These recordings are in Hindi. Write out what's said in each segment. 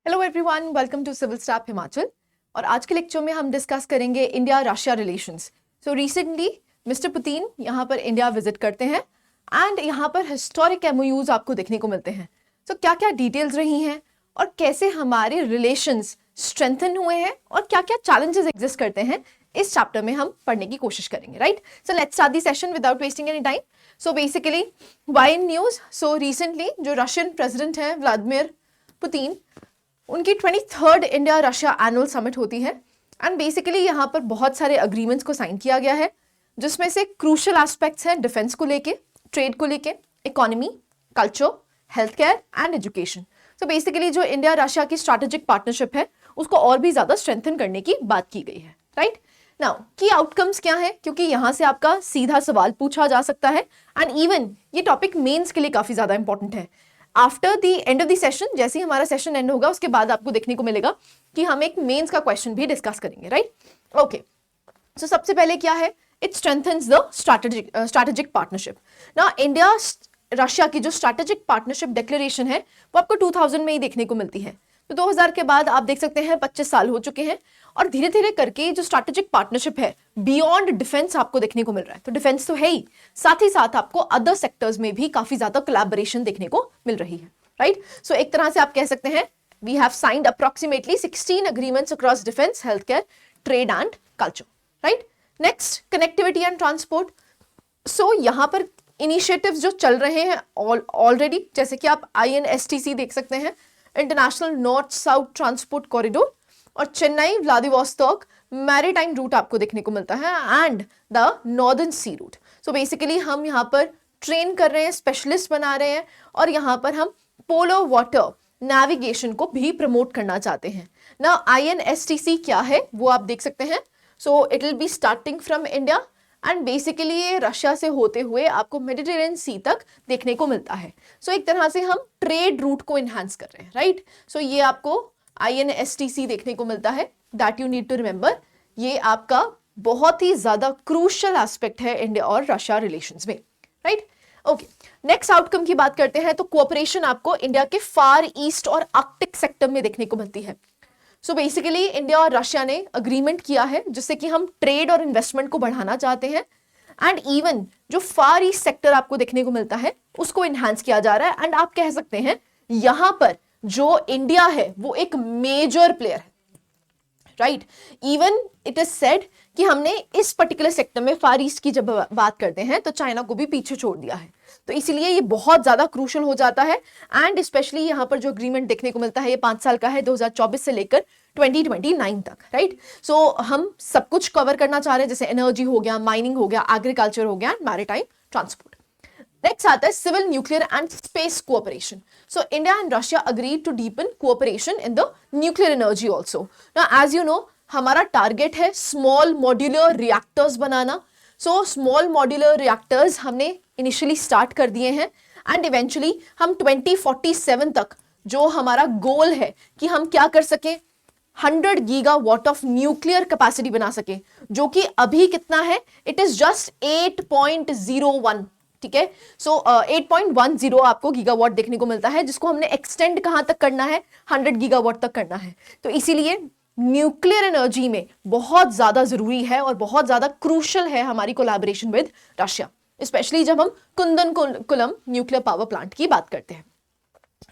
Hello everyone, welcome to civil staff Himachal. और आज के लेक्चर में हम डिस्कस करेंगे India Russia relations. So recently mister Putin यहाँ पर इंडिया विजिट करते हैं एंड यहाँ पर हिस्टोरिक एमओयूज आपको देखने को मिलते हैं। सो क्या क्या डिटेल्स रही हैं और कैसे हमारे रिलेशंस स्ट्रेंथन हुए हैं और क्या क्या चैलेंजेस एग्जिस्ट करते हैं, इस चैप्टर में हम पढ़ने की कोशिश करेंगे। Right, so let's start the session without wasting any time. So basically why in news, so recently जो रशियन प्रेसिडेंट हैं व्लादिमीर पुतिन, उनकी 23rd India Russia annual summit होती है एंड बेसिकली यहाँ पर बहुत सारे अग्रीमेंट्स को साइन किया गया है, जिसमें से क्रूशल एस्पेक्ट्स हैं डिफेंस को लेके, ट्रेड को लेके, economy, culture, health care and education. So basically जो इंडिया रशिया की स्ट्रैटेजिक पार्टनरशिप है उसको और भी ज्यादा स्ट्रेंथन करने की बात की गई है। राइट नाउ की आउटकम्स क्या है, क्योंकि यहाँ से आपका सीधा सवाल पूछा जा सकता है एंड इवन ये टॉपिक मेंस के लिए काफी ज्यादा इंपॉर्टेंट है। After the end of the session, जैसे ही हमारा सेशन एंड होगा उसके बाद आपको देखने को मिलेगा कि हम एक मेंस का क्वेश्चन भी डिस्कस करेंगे। राइट ओके, सो सबसे पहले क्या है, it strengthens the strategic partnership. ना इंडिया रशिया की जो स्ट्रैटेजिक पार्टनरशिप डिक्लेरेशन है वो आपको 2000 में ही देखने को मिलती है। तो 2000 के बाद आप देख सकते हैं 25 साल हो चुके हैं और धीरे धीरे करके जो स्ट्रैटेजिक पार्टनरशिप है बियॉन्ड डिफेंस आपको देखने को मिल रहा है। तो डिफेंस तो है ही, साथ ही साथ आपको अदर सेक्टर्स में भी काफी ज्यादा कोलैबोरेशन देखने को मिल रही है। राइट सो एक तरह से आप कह सकते हैं we have signed approximately 16 agreements across defence, health care, trade and culture. Right next, connectivity and transport. So यहाँ पर इनिशिएटिव्स जो चल रहे हैं ऑलरेडी, जैसे कि आप INSTC देख सकते हैं, international north south transport corridor, और चेन्नई व्लादिवोस्तोक मैरीटाइम रूट आपको देखने को मिलता है and the northern sea route. So basically हम यहाँ पर ट्रेन कर रहे हैं, स्पेशलिस्ट बना रहे हैं और यहाँ पर हम पोलो वाटर नेविगेशन को भी प्रमोट करना चाहते हैं ना। INSTC क्या है वो आप देख सकते हैं। So it will be starting from India and basically ये रशिया से होते हुए आपको मेडिटेरेनियन सी तक देखने को मिलता है। सो एक तरह से हम ट्रेड रूट को इनहांस कर रहे हैं। राइट सो ये आपको INSTC देखने को मिलता है, that you need to remember. ये आपका बहुत ही ज्यादा क्रूशियल एस्पेक्ट है इंडिया और रशिया रिलेशंस में। राइट ओके, नेक्स्ट आउटकम की बात करते हैं तो कोऑपरेशन आपको इंडिया के फार ईस्ट और आर्कटिक सेक्टर में देखने को मिलती है। सो बेसिकली इंडिया और रशिया ने अग्रीमेंट किया है जिससे कि हम ट्रेड और इन्वेस्टमेंट को बढ़ाना चाहते हैं एंड इवन जो फार ईस्ट सेक्टर आपको देखने को मिलता है उसको इनहांस किया जा रहा है एंड आप कह सकते हैं यहां पर जो इंडिया है वो एक मेजर प्लेयर है। Right even it is said कि हमने इस पर्टिकुलर सेक्टर में फार ईस्ट की जब बात करते हैं तो चाइना को भी पीछे छोड़ दिया है। तो इसीलिए ये बहुत ज्यादा क्रूशियल हो जाता है एंड स्पेशली यहाँ पर जो अग्रीमेंट देखने को मिलता है ये 5 साल का है, 2024 से लेकर 2029 तक। राइट सो हम सब कुछ कवर करना चाह रहे हैं, जैसे एनर्जी हो गया, माइनिंग हो गया, एग्रीकल्चर हो गया एंड मैरीटाइम ट्रांसपोर्ट। नेक्स्ट आता है civil, nuclear and space cooperation. So India and Russia agreed to deepen cooperation in the nuclear energy also. Now as you know हमारा टारगेट है स्मॉल मॉड्यूलर रिएक्टर्स बनाना। सो स्मॉल मॉड्यूलर रिएक्टर्स हमने इनिशियली स्टार्ट कर दिए हैं एंड इवेंचुअली हम 2047 तक जो हमारा गोल है कि हम क्या कर सकें, 100 गीगावाट ऑफ न्यूक्लियर कैपेसिटी बना सके, जो कि अभी कितना है, इट इज जस्ट 8.01। ठीक है सो 8.10 आपको गीगावाट देखने को मिलता है, जिसको हमने एक्सटेंड कहां तक करना है, 100 गीगावाट तक करना है। तो इसीलिए न्यूक्लियर एनर्जी में बहुत ज्यादा जरूरी है और बहुत ज्यादा क्रूशियल है हमारी कोलैबोरेशन विद रशिया, स्पेशली जब हम कुंदनकुलम न्यूक्लियर पावर प्लांट की बात करते हैं।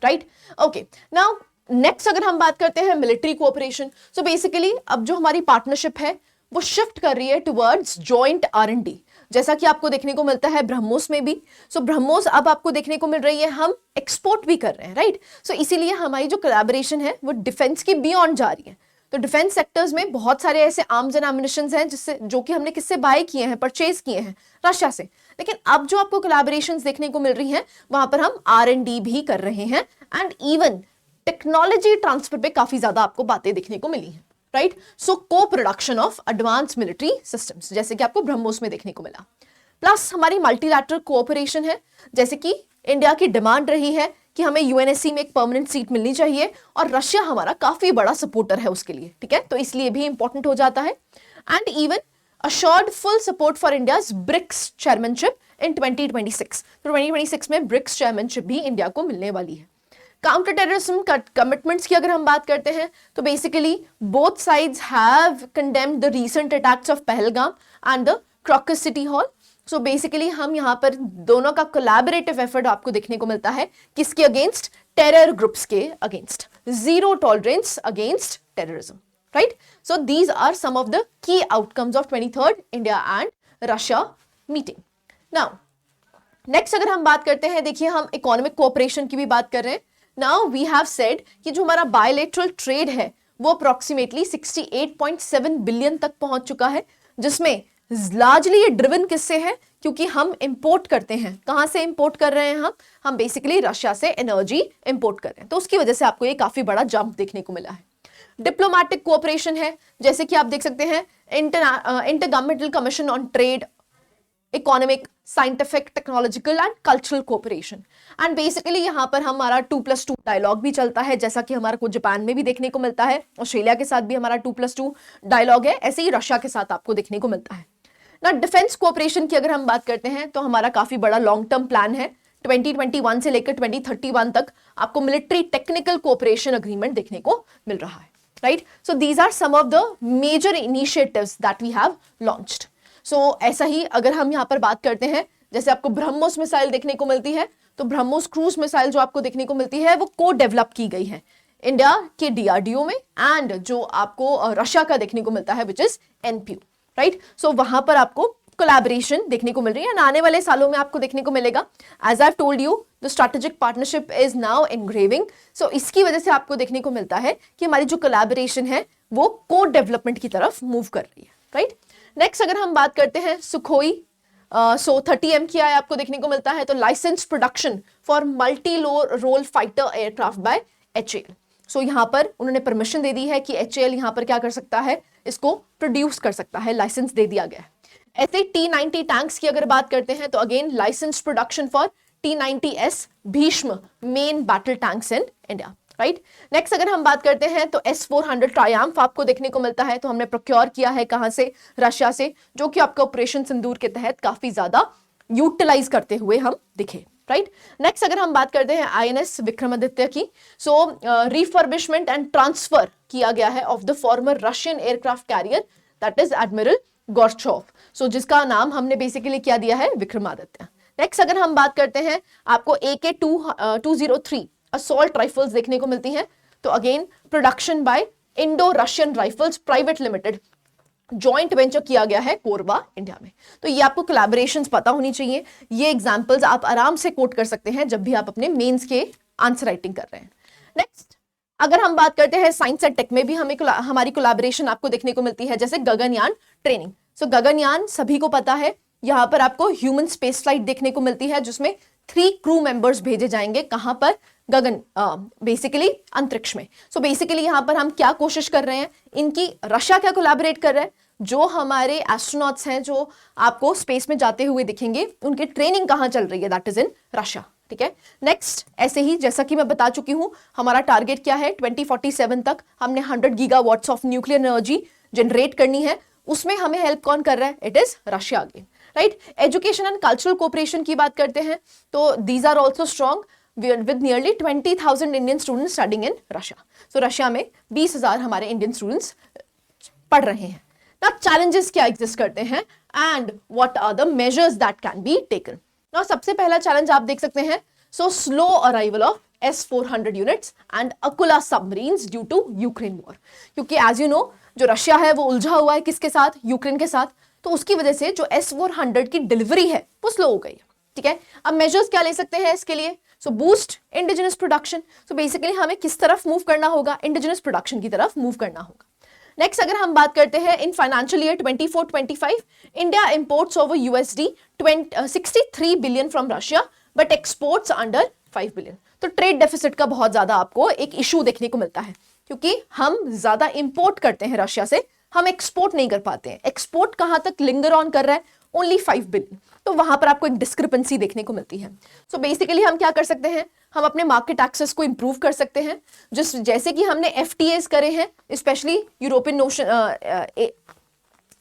राइट ओके, नाउ नेक्स्ट अगर हम बात करते हैं मिलिट्री कोऑपरेशन, सो बेसिकली अब जो हमारी पार्टनरशिप है वो शिफ्ट कर रही है टुवर्ड्स जॉइंट R&D, जैसा कि आपको देखने को मिलता है ब्रह्मोस में भी। सो ब्रह्मोस अब आपको देखने को मिल रही है, हम एक्सपोर्ट भी कर रहे हैं। राइट सो इसीलिए हमारी जो कोलैबोरेशन है वो डिफेंस की बियॉन्ड जा रही है। तो डिफेंस सेक्टर्स में बहुत सारे ऐसे आर्म्स एंड एम्युनिशंस हैं जिससे जो कि हमने किससे बाय किए हैं, परचेज किए हैं, रशिया से। लेकिन अब जो आपको कोलैबोरेशंस देखने को मिल रही हैं वहां पर हम R&D भी कर रहे हैं एंड इवन टेक्नोलॉजी ट्रांसफर पे काफी ज्यादा आपको बातें देखने को मिली हैं। राइट सो को production of advance military systems, जैसे कि आपको ब्रह्मोस में देखने को मिला। प्लस हमारी मल्टीलैटरल कोऑपरेशन है, जैसे कि इंडिया की डिमांड रही है कि हमें UNSC में एक परमानेंट सीट मिलनी चाहिए और रशिया हमारा काफी बड़ा सपोर्टर है उसके लिए। ठीक है तो इसलिए भी इंपॉर्टेंट हो जाता है and even assured full support for India's BRICS chairmanship in 2026। तो 2026 में BRICS chairmanship भी इंडिया को मिलने वाली है। काउंटर टेररिज्म कमिटमेंट्स की अगर हम बात करते हैं तो basically both sides have condemned the recent attacks of Pahalgam and the crocus city hall. So basically हम यहाँ पर दोनों का कोलैबोरेटिव एफर्ट आपको देखने को मिलता है, किसके अगेंस्ट? टेरर ग्रुप्स के against. Zero tolerance against terrorism, right? So these are some of the key outcomes of 23rd India and Russia meeting. Now next अगर हम बात करते हैं, देखिए हम इकोनॉमिक कोऑपरेशन की भी बात कर रहे हैं। नाउ वी हैव सेड कि जो हमारा बायलैटरल ट्रेड है वो अप्रोक्सीमेटली 68.7 बिलियन तक पहुंच चुका है, जिसमें लार्जली ये ड्रिवन किससे है? क्योंकि हम इंपोर्ट करते हैं। कहां से इंपोर्ट कर रहे हैं हम बेसिकली रशिया से एनर्जी इंपोर्ट कर रहे हैं, तो उसकी वजह से आपको ये काफी बड़ा जंप देखने को मिला है। डिप्लोमेटिक कोऑपरेशन है, जैसे कि आप देख सकते हैं inter governmental commission on trade, economic, scientific, technological and cultural cooperation. And basically यहाँ पर हमारा 2+2 डायलॉग भी चलता है, जैसा कि हमारा को जापान में भी देखने को मिलता है, ऑस्ट्रेलिया के साथ भी हमारा 2+2 डायलॉग है, ऐसे ही रशिया के साथ आपको देखने को मिलता है ना। डिफेंस कोऑपरेशन की अगर हम बात करते हैं तो हमारा काफी बड़ा लॉन्ग टर्म प्लान है, 2021 से लेकर 2031 तक आपको मिलिट्री टेक्निकल कोऑपरेशन अग्रीमेंट देखने को मिल रहा है, right? So these are some of the major initiatives that we have launched. So ऐसा ही अगर हम यहाँ पर बात करते हैं, जैसे आपको ब्रह्मोस मिसाइल देखने को मिलती है, तो ब्रह्मोस क्रूज मिसाइल जो आपको देखने को मिलती है वो को डेवलप की गई है इंडिया के डीआरडीओ में, एंड जो आपको रशिया का देखने को मिलता है विच इज एनपीयू, राइट? सो वहां पर आपको कोलैबोरेशन देखने को मिल रही है, आने वाले सालों में आपको देखने को मिलेगा। As I have told you the strategic partnership is now engraving. So इसकी वजह से आपको देखने को मिलता है कि हमारी जो कोलैबोरेशन है वो को डेवलपमेंट की तरफ मूव कर रही है, राइट? नेक्स्ट अगर हम बात करते हैं सुखोई 30 MKI आपको देखने को मिलता है, तो license production for multi role fighter aircraft by HAL। So यहाँ पर उन्होंने परमिशन दे दी है कि HAL यहाँ पर क्या कर सकता है, इसको प्रोड्यूस कर सकता है, लाइसेंस दे दिया गया है। ऐसे T90 टैंक्स की अगर बात करते हैं तो again license production for T90S Bhishma main battle tanks in India, right? Next अगर हम बात करते हैं तो S-400 ट्रायम्फ आपको देखने को मिलता है, तो हमने प्रोक्योर किया है कहां से? रशिया से, जो कि आपका ऑपरेशन सिंदूर के तहत काफी ज्यादा यूटिलाइज करते हुए हम दिखे, राइट? नेक्स्ट अगर हम बात करते हैं INS विक्रमादित्य की, सो रिफर्बिशमेंट एंड ट्रांसफर किया गया है of the former Russian aircraft carrier that is Admiral Gorshkov, so जिसका नाम हमने बेसिकली क्या दिया है? विक्रमादित्य। नेक्स्ट अगर हम बात करते हैं, आपको AK-203 असॉल्ट राइफल्स देखने को मिलती हैं, तो again production by Indo Russian rifles private limited, joint venture किया गया है कोरबा इंडिया में। तो ये आपको कोलैबोरेशंस पता होनी चाहिए, ये एग्जांपल्स आप आराम से कोट कर सकते हैं जब भी आप अपने मेंस के आंसर राइटिंग कर रहे हैं। नेक्स्ट अगर हम बात करते हैं साइंस एंड टेक में भी हमारी कोलैबोरेशन आपको देखने को मिलती है, जैसे गगनयान ट्रेनिंग। सो गगनयान सभी को पता है, यहाँ पर आपको ह्यूमन स्पेस फ्लाइट देखने को मिलती है, जिसमें 3 क्रू मेंबर्स भेजे जाएंगे, कहां पर? गगन बेसिकली अंतरिक्ष में। सो बेसिकली यहाँ पर हम क्या कोशिश कर रहे हैं, इनकी रशिया क्या कोलैबोरेट कर रहा है, जो हमारे एस्ट्रोनॉट्स हैं जो आपको स्पेस में जाते हुए दिखेंगे, उनकी ट्रेनिंग कहाँ चल रही है? दैट इज इन रशिया, ठीक है? नेक्स्ट ऐसे ही जैसा कि मैं बता चुकी हूं, हमारा टारगेट क्या है? 2047 तक हमने 100 gigawatts of nuclear energy generate करनी है, उसमें हमें हेल्प कौन कर रहा है? It is Russia again, right? Education and cultural cooperation की बात करते हैं तो these are also strong with nearly 20,000 Indian students studying in Russia. So Russia में 20,000 हमारे इंडियन स्टूडेंट्स पढ़ रहे हैं। ना चैलेंजेस क्या एग्जिस्ट करते हैं and what are the measures that can be taken. ना सबसे पहला चैलेंज आप देख सकते हैं, so slow arrival of S-400 units and Akula submarines due to Ukraine war. क्योंकि एज यू नो जो रशिया है वो उलझा हुआ है किसके साथ? यूक्रेन के साथ। तो उसकी वजह से जो S-400 की डिलीवरी है वो स्लो हो गई, ठीक है? अब मेजर्स क्या ले सकते हैं इसके लिए? So boost indigenous production. So basically हमें किस तरफ मूव करना होगा? इंडिजिनस प्रोडक्शन की तरफ मूव करना होगा। नेक्स्ट अगर हम बात करते हैं, in financial year 24-25 India imports over USD 63 billion from Russia but exports under 5 billion. तो ट्रेड डेफिसिट का बहुत ज्यादा आपको एक इशू देखने को मिलता है, क्योंकि हम ज्यादा इंपोर्ट करते हैं रशिया से, हम एक्सपोर्ट नहीं कर पाते हैं। एक्सपोर्ट कहां तक लिंगर ऑन कर रहा है? Only 5 billion. तो वहां पर आपको एक डिस्क्रिपेंसी देखने को मिलती है। सो बेसिकली हम क्या कर सकते हैं, हम अपने मार्केट एक्सेस को इंप्रूव कर सकते हैं, जैसे कि हमने FTAs करे हैं स्पेशली यूरोपियन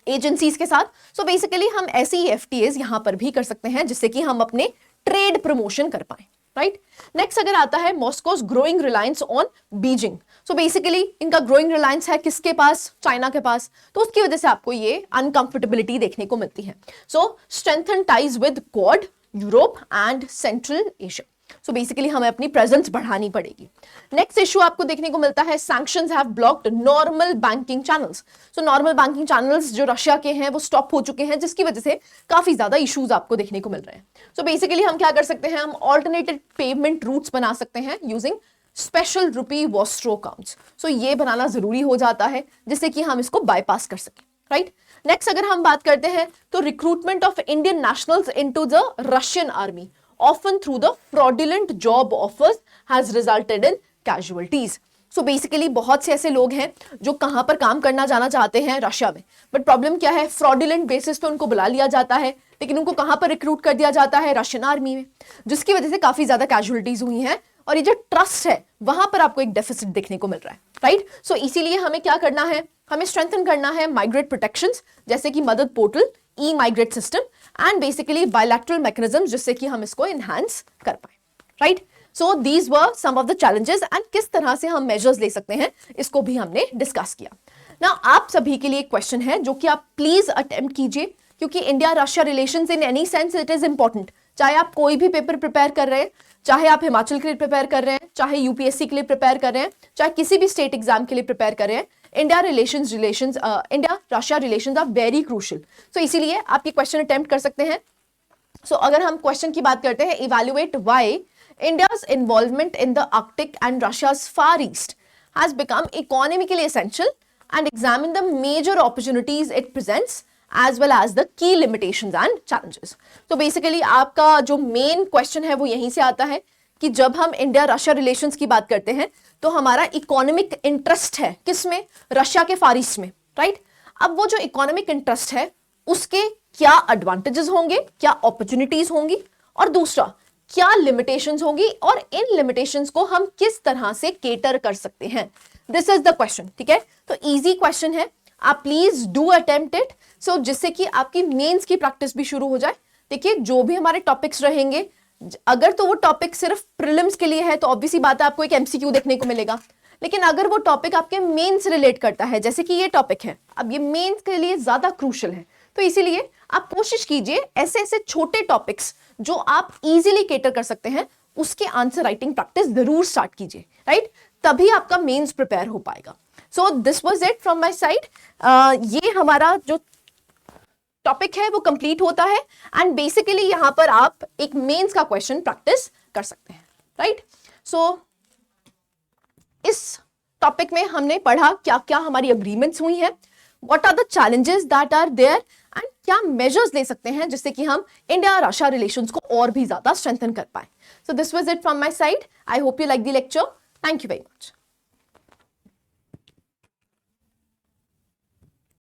एजेंसीज के साथ। सो बेसिकली हम ऐसे ही FTAs यहां पर भी कर सकते हैं, जिससे कि हम अपने ट्रेड प्रमोशन कर पाए, राइट। नेक्स्ट अगर आता है Moscow's growing reliance on Beijing. So basically इनका ग्रोइंग रिलायंस है किसके पास? चाइना के पास। तो उसकी वजह से आपको ये अनकंफर्टेबिलिटी देखने को मिलती है। So strengthen ties with Quad, Europe and Central Asia. So basically हमें अपनी प्रेजेंस बढ़ानी पड़ेगी। नेक्स्ट इशू आपको देखने को मिलता है sanctions have blocked normal banking channels. So normal banking channels जो रशिया के हैं वो स्टॉप हो चुके हैं, जिसकी वजह से काफी ज्यादा इश्यूज आपको देखने को मिल रहे हैं। सो बेसिकली हम क्या कर सकते हैं, हम ऑल्टरनेटिव पेमेंट रूट्स बना सकते हैं यूजिंग स्पेशल रुपी वॉस्ट्रो अकाउंट्स। सो ये बनाना जरूरी हो जाता है जिससे कि हम इसको बाईपास कर सकें, राइट। नेक्स्ट अगर हम बात करते हैं तो recruitment of Indian nationals into the Russian army often through the fraudulent job offers has resulted in casualties. So basically बहुत से ऐसे लोग हैं जो कहां पर काम करना जाना चाहते हैं रशिया में, बट प्रॉब्लम क्या है, फ्रॉडुलेंट बेसिस पे उनको बुला लिया जाता है, लेकिन उनको कहां पर रिक्रूट कर दिया जाता है? रशियन आर्मी में, जिसकी वजह से काफी ज्यादा कैजुअलिटीज हुई हैं और ये जो ट्रस्ट है वहां पर आपको एक डेफिसिट देखने को मिल रहा है, राइट। सो इसीलिए हमें क्या करना है, हमें स्ट्रेंथन करना है माइग्रेट प्रोटेक्शंस जैसे कि Madad portal, e migrate system and basically bilateral mechanism जिससे कि हम इसको एनहांस कर पाए, right. So these were some of the challenges and किस तरह से हम मेजर्स ले सकते हैं इसको भी हमने डिस्कस किया। ना आप सभी के लिए एक क्वेश्चन है जो कि आप प्लीज अटेम्प्ट कीजिए, क्योंकि India Russia relations in any sense it is important. चाहे आप कोई भी पेपर प्रिपेयर कर रहे हैं, चाहे आप हिमाचल के लिए प्रिपेयर कर रहे हैं, चाहे यूपीएससी के लिए प्रिपेयर कर रहे हैं, चाहे किसी भी स्टेट एग्जाम के लिए प्रिपेयर कर रहे हैं, India Russia relations are very crucial. So इसीलिए आप ये क्वेश्चन अटेम्प्ट कर सकते हैं। सो अगर हम क्वेश्चन की बात करते हैं, evaluate why India's involvement in the arctic and Russia's far east has become economically essential and examine the major opportunities it presents as well as the key limitations and challenges. तो बेसिकली आपका जो मेन क्वेश्चन है वो यहीं से आता है कि जब हम इंडिया रशिया रिलेशंस की बात करते हैं तो हमारा इकोनॉमिक इंटरेस्ट है किसमें? रशिया के फार ईस्ट में, राइट। अब वो जो इकोनॉमिक इंटरेस्ट है उसके क्या एडवांटेजेस होंगे, क्या अपॉर्चुनिटीज होंगी, और दूसरा क्या लिमिटेशंस होंगी, और इन लिमिटेशंस को हम किस तरह से केटर कर सकते हैं। दिस इज द क्वेश्चन, ठीक है। तो इजी क्वेश्चन है, आप प्लीज डू अटेम्प्ट इट, सो जिससे कि आपकी मेंस की प्रैक्टिस भी शुरू हो जाए। देखिए जो भी हमारे टॉपिक्स रहेंगे, अगर तो वो टॉपिक सिर्फ प्रीलिम्स के लिए है तो ऑब्वियसली बात है आपको एक एमसीक्यू देखने को मिलेगा, लेकिन अगर वो टॉपिक आपके मेंस से रिलेट करता है, जैसे कि ये टॉपिक है, अब ये मेंस के लिए ज्यादा क्रूशियल है, तो इसीलिए आप कोशिश कीजिए ऐसे ऐसे छोटे टॉपिक्स जो आप इजीली केटर कर सकते हैं उसके आंसर राइटिंग प्रैक्टिस जरूर स्टार्ट कीजिए, राइट। तभी आपका मेंस प्रिपेयर हो पाएगा। So this was it from my side. ये हमारा जो टॉपिक है वो कंप्लीट होता है एंड बेसिकली यहां पर आप एक मेंस का क्वेश्चन प्रैक्टिस कर सकते हैं, राइट। सो इस टॉपिक में हमने पढ़ा क्या क्या हमारी अग्रीमेंट्स हुई हैं, what are the challenges that are there and क्या मेजर्स ले सकते हैं जिससे कि हम इंडिया रशिया रिलेशंस को और भी ज्यादा स्ट्रेंथन कर पाए। So this was it from my side. I hope you like the lecture. Thank you very much.